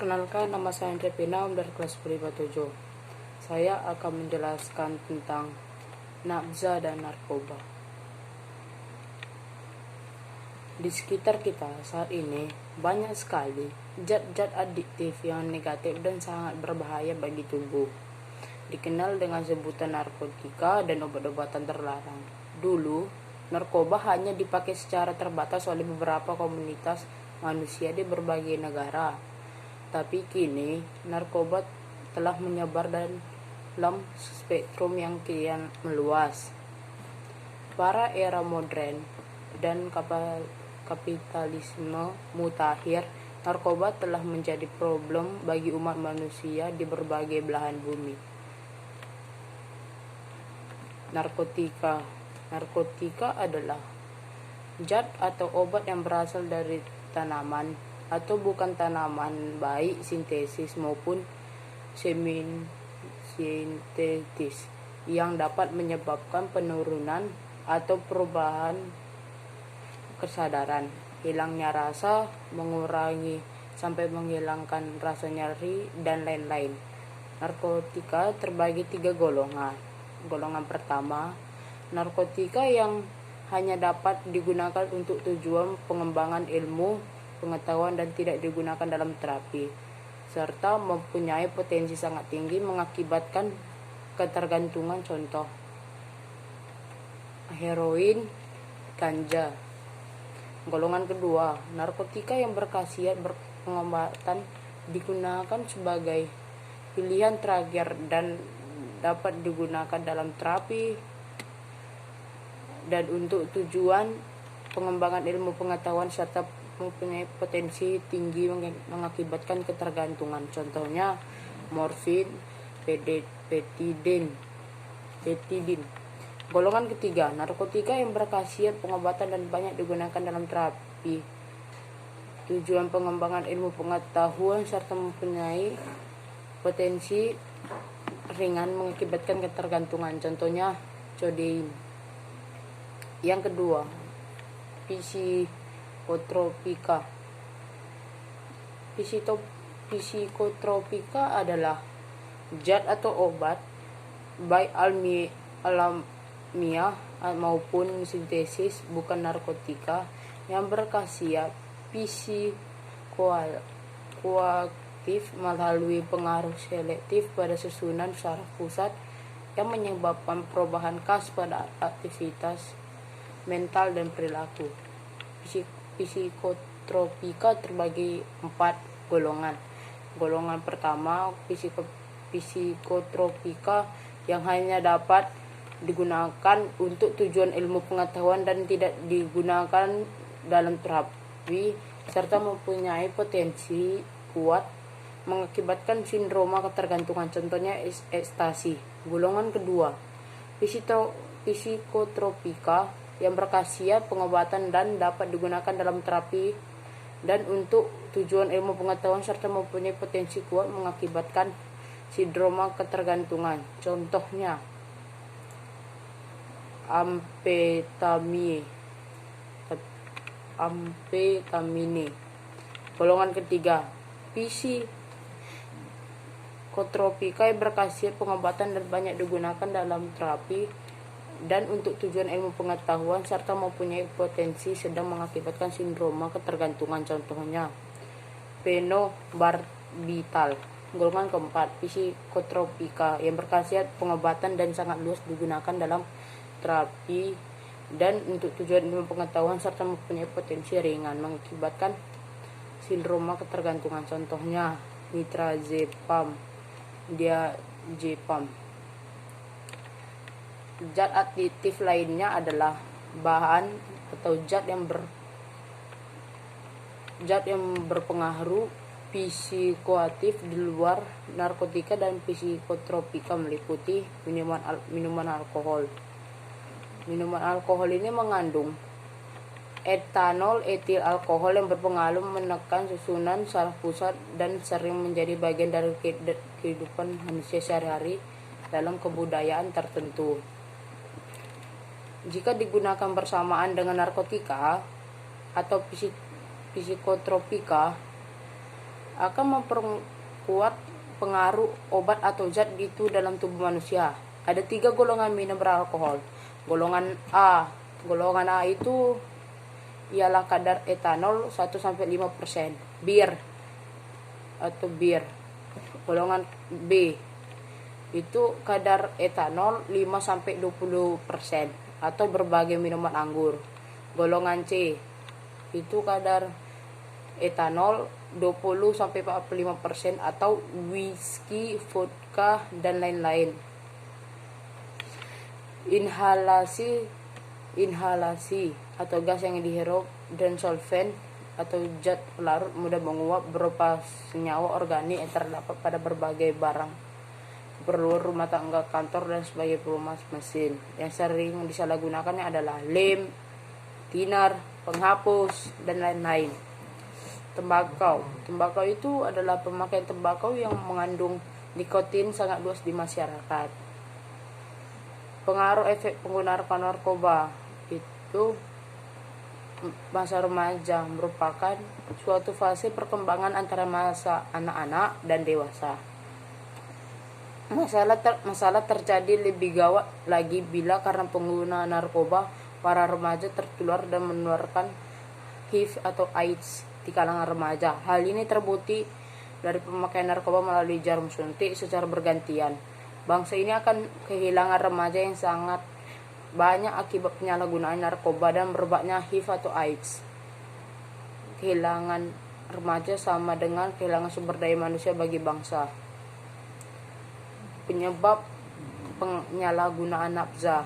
Perkenalkan, nama saya Andre Pinam dari kelas 7. Saya akan menjelaskan tentang nafza dan narkoba. Di sekitar kita saat ini banyak sekali zat-zat adiktif yang negatif dan sangat berbahaya bagi tubuh. Dikenal dengan sebutan narkotika dan obat-obatan terlarang. Dulu, narkoba hanya dipakai secara terbatas oleh beberapa komunitas manusia di berbagai negara. Tapi kini, narkoba telah menyebar dalam spektrum yang kian meluas. Pada era modern dan kapitalisme mutakhir, narkoba telah menjadi problem bagi umat manusia di berbagai belahan bumi. Narkotika adalah zat atau obat yang berasal dari tanaman atau bukan tanaman, baik sintesis maupun semi-sintetis, yang dapat menyebabkan penurunan atau perubahan kesadaran, hilangnya rasa, mengurangi sampai menghilangkan rasa nyeri, dan lain-lain. Narkotika terbagi 3 golongan. Golongan pertama, narkotika yang hanya dapat digunakan untuk tujuan pengembangan ilmu, pengetahuan, dan tidak digunakan dalam terapi, serta mempunyai potensi sangat tinggi mengakibatkan ketergantungan. Contoh: heroin, ganja. Golongan kedua, narkotika yang berkhasiat pengobatan, digunakan sebagai pilihan terakhir dan dapat digunakan dalam terapi dan untuk tujuan pengembangan ilmu pengetahuan serta mempunyai potensi tinggi mengakibatkan ketergantungan. Contohnya morfin, petidin. Golongan ketiga, narkotika yang berkhasiat pengobatan dan banyak digunakan dalam terapi, tujuan pengembangan ilmu pengetahuan serta mempunyai potensi ringan mengakibatkan ketergantungan. Contohnya codein. Yang kedua, psikotropika. Psikotropika adalah zat atau obat baik alamiah maupun sintesis, bukan narkotika, yang berkhasiat psikoaktif melalui pengaruh selektif pada susunan saraf pusat yang menyebabkan perubahan khas pada aktivitas mental dan perilaku. Psikotropika terbagi 4 golongan. Golongan pertama, psikotropika yang hanya dapat digunakan untuk tujuan ilmu pengetahuan dan tidak digunakan dalam terapi, serta mempunyai potensi kuat mengakibatkan sindroma ketergantungan. Contohnya ekstasi. Golongan kedua, psikotropika yang berkhasiat pengobatan dan dapat digunakan dalam terapi dan untuk tujuan ilmu pengetahuan serta mempunyai potensi kuat mengakibatkan sindroma ketergantungan. Contohnya amfetamine. Golongan ketiga, psikotropika yang berkhasiat pengobatan dan banyak digunakan dalam terapi dan untuk tujuan ilmu pengetahuan serta mempunyai potensi sedang mengakibatkan sindroma ketergantungan. Contohnya phenobarbital. Golongan keempat, psikotropika yang berkhasiat pengobatan dan sangat luas digunakan dalam terapi dan untuk tujuan ilmu pengetahuan serta mempunyai potensi ringan mengakibatkan sindroma ketergantungan. Contohnya nitrazepam, diazepam. Zat adiktif lainnya adalah bahan atau zat yang berpengaruh psikoaktif di luar narkotika dan psikotropika, meliputi minuman alkohol. Minuman alkohol ini mengandung etanol, etil alkohol yang berpengaruh menekan susunan saraf pusat dan sering menjadi bagian dari kehidupan manusia sehari-hari dalam kebudayaan tertentu. Jika digunakan bersamaan dengan narkotika atau psikotropika akan memperkuat pengaruh obat atau zat itu dalam tubuh manusia. Ada 3 golongan minum beralkohol. Golongan A itu ialah kadar etanol 1-5%. Bir. Golongan B itu kadar etanol 5-20% atau berbagai minuman anggur. Golongan C itu kadar etanol 20-45% atau whisky, vodka, dan lain-lain. Inhalasi atau gas yang dihirup dan solvent atau zat pelarut mudah menguap berupa senyawa organik yang terdapat pada berbagai barang keperluan rumah tangga, kantor, dan sebagai pelumas mesin. Yang sering disalahgunakannya adalah lem, thinner, penghapus, dan lain-lain. Tembakau itu adalah pemakaian tembakau yang mengandung nikotin sangat luas di masyarakat. Pengaruh efek penggunaan narkoba itu masa remaja merupakan suatu fase perkembangan antara masa anak-anak dan dewasa. Masalah terjadi lebih gawat lagi bila karena penggunaan narkoba para remaja tertular dan menularkan HIV atau AIDS di kalangan remaja. Hal ini terbukti dari pemakaian narkoba melalui jarum suntik secara bergantian. Bangsa ini akan kehilangan remaja yang sangat banyak akibat penyalahgunaan narkoba dan merebaknya HIV atau AIDS. Kehilangan remaja sama dengan kehilangan sumber daya manusia bagi bangsa. Penyebab penyalahgunaan nafza.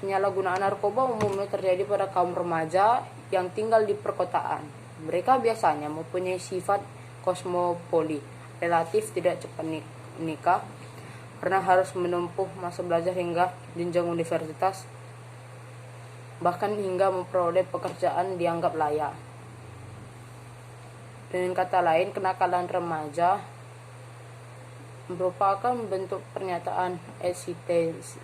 Penyalahgunaan narkoba umumnya terjadi pada kaum remaja yang tinggal di perkotaan. Mereka biasanya mempunyai sifat kosmopoli, relatif tidak cepat nikah, karena harus menempuh masa belajar hingga jenjang universitas, bahkan hingga memperoleh pekerjaan dianggap layak. Dengan kata lain, kenakalan remaja merupakan bentuk pernyataan eksistensi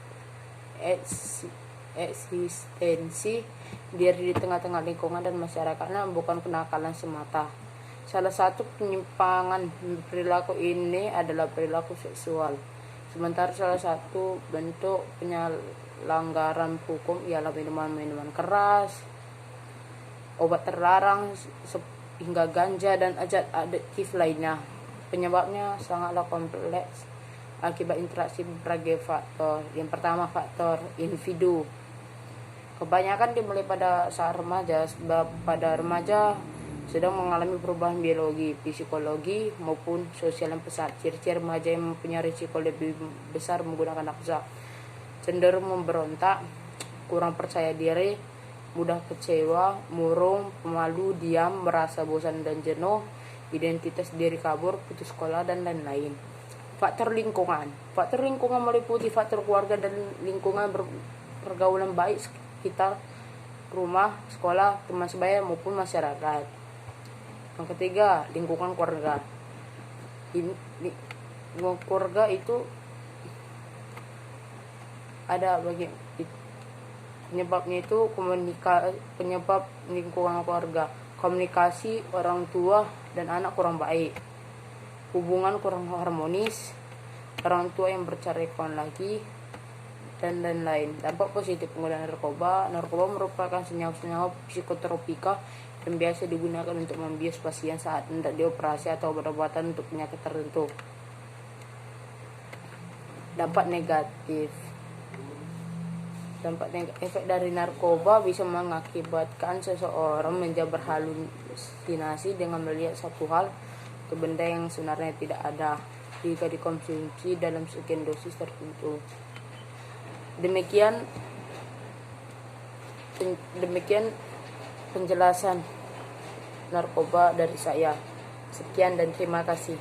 diri di tengah-tengah lingkungan dan masyarakatnya, bukan kenakalan semata. Salah satu penyimpangan perilaku ini adalah perilaku seksual. Sementara salah satu bentuk penyelenggaran hukum ialah minuman keras, obat terlarang hingga ganja dan zat adiktif lainnya. Penyebabnya sangatlah kompleks akibat interaksi berbagai faktor. Yang pertama, faktor individu. Kebanyakan dimulai pada saat remaja, sebab pada remaja sedang mengalami perubahan biologi, psikologi, maupun sosial yang pesat. Ciri-ciri remaja yang mempunyai risiko lebih besar menggunakan nafza: cenderung memberontak, kurang percaya diri, mudah kecewa, murung, pemalu, diam, merasa bosan dan jenuh, identitas diri kabur, putus sekolah, dan lain-lain. Faktor lingkungan meliputi faktor keluarga dan lingkungan pergaulan baik sekitar rumah, sekolah, teman sebaya, maupun masyarakat. Yang ketiga, lingkungan keluarga. Lingkungan keluarga itu ada penyebabnya itu penyebab lingkungan keluarga, komunikasi orang tua dan anak kurang baik, hubungan kurang harmonis, orang tua yang bercerai kawan lagi, dan lain-lain. Dampak positif penggunaan narkoba merupakan senyawa psikotropika yang biasa digunakan untuk membius pasien saat hendak dioperasi atau obat-obatan untuk penyakit tertentu. Dampak negatif. Efek dari narkoba bisa mengakibatkan seseorang menjadi berhalusinasi dengan melihat satu hal atau benda yang sebenarnya tidak ada jika dikonsumsi dalam sekian dosis tertentu. Demikian penjelasan narkoba dari saya. Sekian dan terima kasih.